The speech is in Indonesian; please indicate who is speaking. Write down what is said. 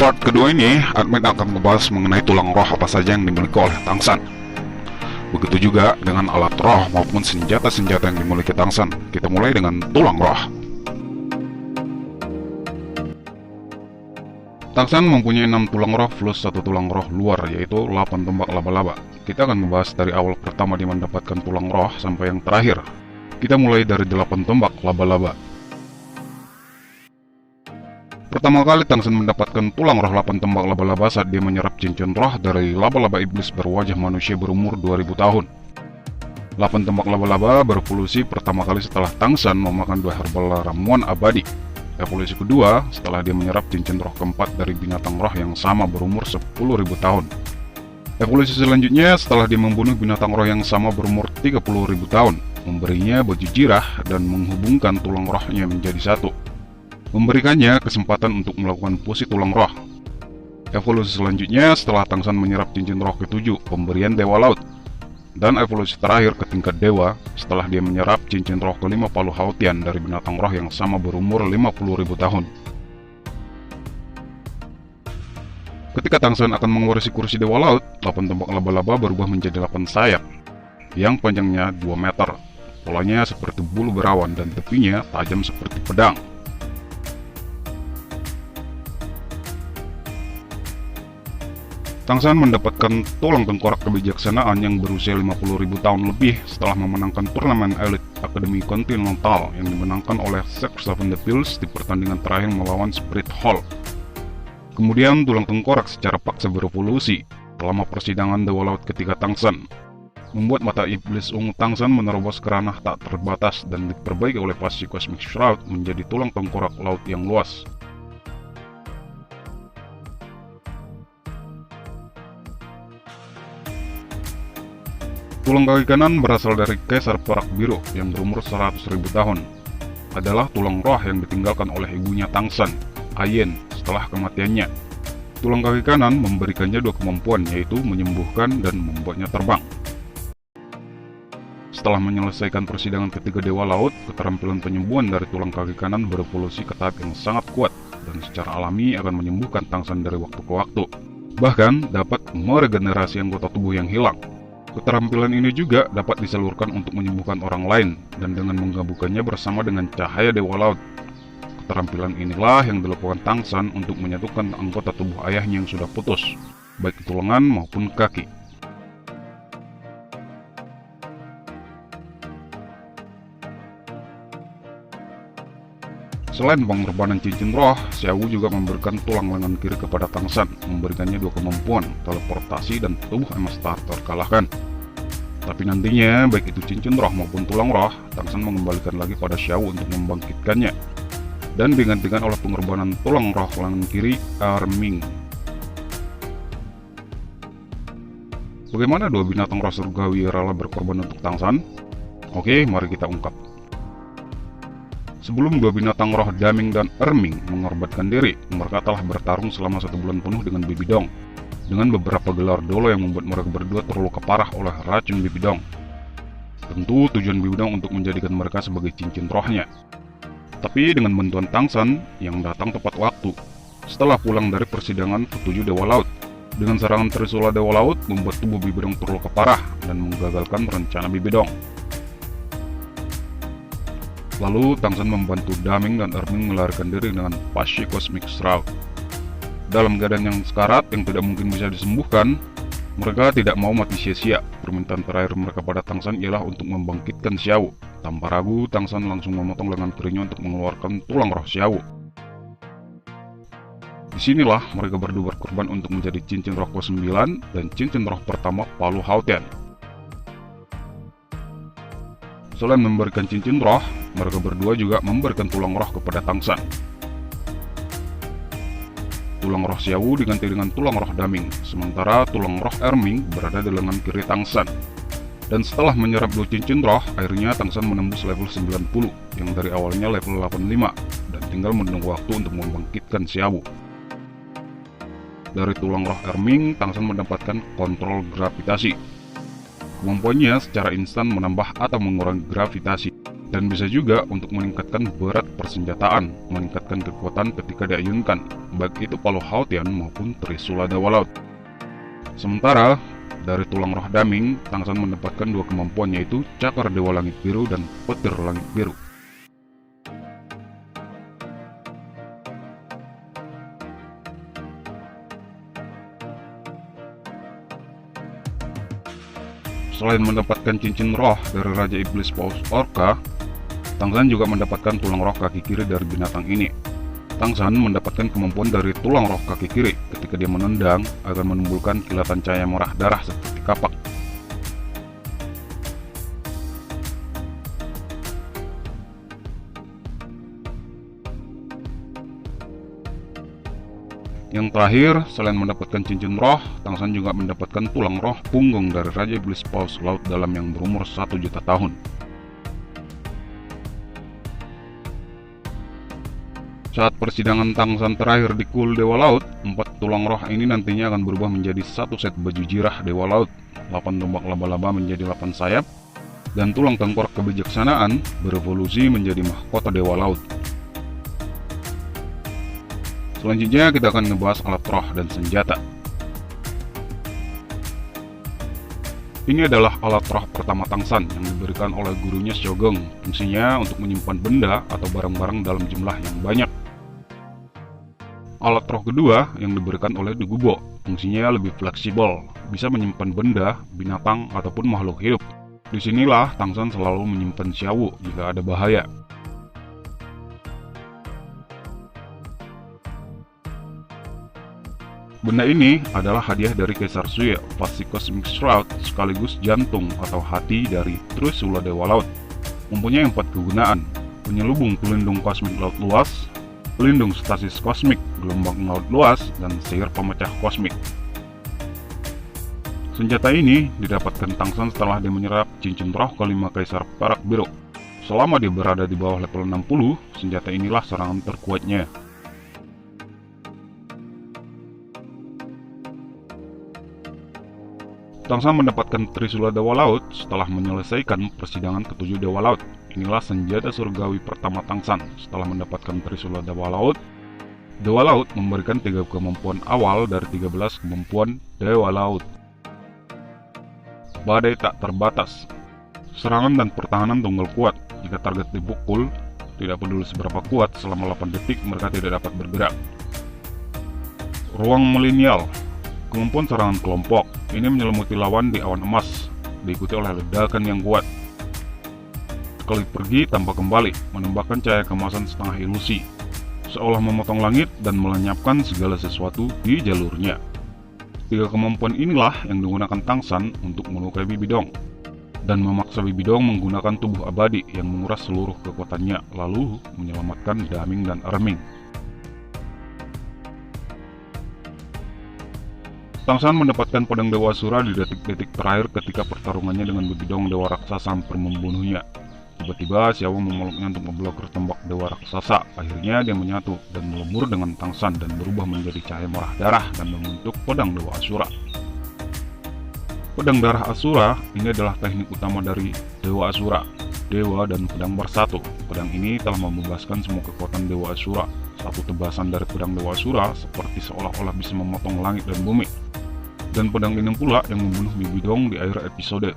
Speaker 1: Part kedua ini, admin akan membahas mengenai tulang roh apa saja yang dimiliki oleh Tangsan. Begitu juga dengan alat roh maupun senjata-senjata yang dimiliki Tangsan. Kita mulai dengan tulang roh. Tangsan mempunyai 6 tulang roh plus 1 tulang roh luar, yaitu 8 tombak laba-laba. Kita akan membahas dari awal pertama dia mendapatkan tulang roh sampai yang terakhir. Kita mulai dari 8 tombak laba-laba. Pertama kali Tangsan mendapatkan tulang roh 8 tombak laba-laba saat dia menyerap cincin roh dari laba-laba iblis berwajah manusia berumur 2000 tahun. 8 tombak laba-laba berevolusi pertama kali setelah Tangsan memakan 2 herbal ramuan abadi. Evolusi kedua setelah dia menyerap cincin roh keempat dari binatang roh yang sama berumur 10.000 tahun. Evolusi selanjutnya setelah dia membunuh binatang roh yang sama berumur 30.000 tahun, memberinya baju jirah dan menghubungkan tulang rohnya menjadi satu, memberikannya kesempatan untuk melakukan fusi tulang roh. Evolusi selanjutnya setelah Tangsan menyerap cincin roh ke-7, pemberian Dewa Laut. Dan evolusi terakhir ke tingkat dewa setelah dia menyerap cincin roh ke-5 Palu Hautian dari binatang roh yang sama berumur 50.000 tahun. Ketika Tangsan akan mewarisi kursi Dewa Laut, 8 tombak laba-laba berubah menjadi 8 sayap yang panjangnya 2 meter. Polanya seperti bulu berawan dan tepinya tajam seperti pedang. Tangsan mendapatkan tulang tengkorak kebijaksanaan yang berusia 50.000 tahun lebih setelah memenangkan turnamen elit Akademi Continental yang dimenangkan oleh Zack Seven the Pills di pertandingan terakhir melawan Spirit Hall. Kemudian tulang tengkorak secara paksa berevolusi selama persidangan Dewa Laut ketiga Tangsan, membuat mata iblis ungu Tangsan menerobos ke ranah tak terbatas dan diperbaiki oleh pasti Cosmic Shroud menjadi tulang tengkorak laut yang luas. Tulang kaki kanan berasal dari Kaisar Perak Biru yang berumur 100.000 tahun. Adalah tulang roh yang ditinggalkan oleh ibunya Tangsan, Ayen, setelah kematiannya. Tulang kaki kanan memberikannya 2 kemampuan, yaitu menyembuhkan dan membuatnya terbang. Setelah menyelesaikan persidangan ketiga Dewa Laut, keterampilan penyembuhan dari tulang kaki kanan berevolusi ke tahap yang sangat kuat dan secara alami akan menyembuhkan Tangsan dari waktu ke waktu. Bahkan dapat meregenerasi anggota tubuh yang hilang. Keterampilan ini juga dapat disalurkan untuk menyembuhkan orang lain dan dengan menggabungkannya bersama dengan cahaya Dewa Laut. Keterampilan inilah yang dilakukan Tangsan untuk menyatukan anggota tubuh ayahnya yang sudah putus, baik itu lengan maupun kaki. Selain pengorbanan cincin roh, Xiaowu juga memberikan tulang lengan kiri kepada Tangsan, memberikannya 2 kemampuan, teleportasi dan tubuh emas tak terkalahkan. Tapi nantinya, baik itu cincin roh maupun tulang roh, Tangsan mengembalikan lagi pada Xiaowu untuk membangkitkannya, dan digantikan oleh pengorbanan tulang roh lengan kiri, Erming. Bagaimana 2 binatang roh surgawi rela berkorban untuk Tangsan? Oke, mari kita ungkap. Sebelum 2 binatang roh Daming dan Erming mengorbankan diri, mereka telah bertarung selama 1 bulan penuh dengan Bibidong, dengan beberapa gelar dolo yang membuat mereka berdua terluka parah oleh racun Bibidong. Tentu tujuan Bibidong untuk menjadikan mereka sebagai cincin rohnya. Tapi dengan bantuan Tangsan yang datang tepat waktu, setelah pulang dari persidangan ke-7 Dewa Laut, dengan serangan Trisula Dewa Laut membuat tubuh Bibidong terluka parah dan menggagalkan rencana Bibidong. Lalu Tangsan membantu Daming dan Erming melarikan diri dengan Pasti Cosmic Shroud. Dalam keadaan yang sekarat yang tidak mungkin bisa disembuhkan, mereka tidak mau mati sia-sia. Permintaan terakhir mereka pada Tangsan ialah untuk membangkitkan Xiaowu. Tanpa ragu, Tangsan langsung memotong lengan kirinya untuk mengeluarkan tulang roh Xiaowu. Disinilah mereka berdua berkorban untuk menjadi cincin roh ke-9 dan cincin roh pertama Palu Hautian. Selain memberikan cincin roh, mereka berdua juga memberikan tulang roh kepada Tangsan. Tulang roh Xiaowu diganti dengan tulang roh Daming, sementara tulang roh Erming berada di lengan kiri Tangsan. Dan setelah menyerap 2 cincin roh, akhirnya Tangsan menembus level 90, yang dari awalnya level 85, dan tinggal menunggu waktu untuk membangkitkan Xiaowu. Dari tulang roh Erming, Tangsan mendapatkan kontrol gravitasi. Kemampuannya secara instan menambah atau mengurangi gravitasi. dan bisa juga untuk meningkatkan berat persenjataan, meningkatkan kekuatan ketika diayunkan, baik itu Palu Hautian maupun Trisula Dewa Laut. Sementara dari tulang roh Daming, Tangsan mendapatkan dua kemampuan, yaitu Cakar Dewa Langit Biru dan Petir Langit Biru. Selain mendapatkan cincin roh dari Raja Iblis Paus Orca, Tangsan juga mendapatkan tulang roh kaki kiri dari binatang ini. Tangsan mendapatkan kemampuan dari tulang roh kaki kiri ketika dia menendang agar menimbulkan kilatan cahaya merah darah seperti kapak. Yang terakhir, selain mendapatkan cincin roh, Tangsan juga mendapatkan tulang roh punggung dari Raja Iblis Paus Laut Dalam yang berumur 1 juta tahun. Saat persidangan Tangsan terakhir di Kuil Dewa Laut, 4 tulang roh ini nantinya akan berubah menjadi 1 set baju jirah Dewa Laut, 8 tombak laba-laba menjadi 8 sayap, dan tulang tengkorak kebijaksanaan berevolusi menjadi mahkota Dewa Laut. Selanjutnya kita akan ngebahas alat roh dan senjata. Ini adalah alat roh pertama Tangsan yang diberikan oleh gurunya Shogun. Fungsinya untuk menyimpan benda atau barang-barang dalam jumlah yang banyak. Alat roh kedua yang diberikan oleh Dugubo. Fungsinya lebih fleksibel, bisa menyimpan benda, binatang, ataupun makhluk hidup. Disinilah Tangsan selalu menyimpan Xiaowu jika ada bahaya. Benda ini adalah hadiah dari Kaisar Sui, pasti Cosmic Shroud sekaligus jantung atau hati dari Trisula Dewa Laut. Mempunyai 4 kegunaan: penyelubung pelindung kosmik laut luas, pelindung stasis kosmik gelombang laut luas, dan sihir pemecah kosmik. Senjata ini didapatkan Tangsan setelah dia menyerap cincin roh kelima Kaisar Perak Biru. Selama dia berada di bawah level 60, senjata inilah serangan terkuatnya. Tangsan mendapatkan Trisula Dewa Laut setelah menyelesaikan persidangan ke-7 Dewa Laut. Inilah senjata surgawi pertama Tangsan. Setelah mendapatkan Trisula Dewa Laut memberikan 3 kemampuan awal dari 13 kemampuan Dewa Laut. Badai tak terbatas. Serangan dan pertahanan tunggal kuat. Jika target dipukul, tidak peduli seberapa kuat, selama 8 detik mereka tidak dapat bergerak. Ruang milenial. Kemampuan serangan kelompok. Ini menyelimuti lawan di awan emas, diikuti oleh ledakan yang kuat. Sekali pergi tanpa kembali, menembakkan cahaya kemasan setengah ilusi, seolah memotong langit dan melenyapkan segala sesuatu di jalurnya. 3 kemampuan inilah yang digunakan Tangsan untuk melukai Bibidong, dan memaksa Bibidong menggunakan tubuh abadi yang menguras seluruh kekuatannya, lalu menyelamatkan Daming dan Erming. Tangsan mendapatkan pedang Dewa Asura di detik-detik terakhir ketika pertarungannya dengan Bibidong Dewa Raksasa hampir membunuhnya. Tiba-tiba Xiaowu memeluknya untuk memblokir tembak Dewa Raksasa. Akhirnya dia menyatu dan melebur dengan Tangsan dan berubah menjadi cahaya merah darah dan membentuk pedang Dewa Asura. Pedang darah Asura ini adalah teknik utama dari Dewa Asura, dewa dan pedang bersatu. Pedang ini telah membebaskan semua kekuatan Dewa Asura. Satu tebasan dari pedang Dewa Asura seperti seolah-olah bisa memotong langit dan bumi. Dan pedang ini pula yang membunuh Bibidong di akhir episode.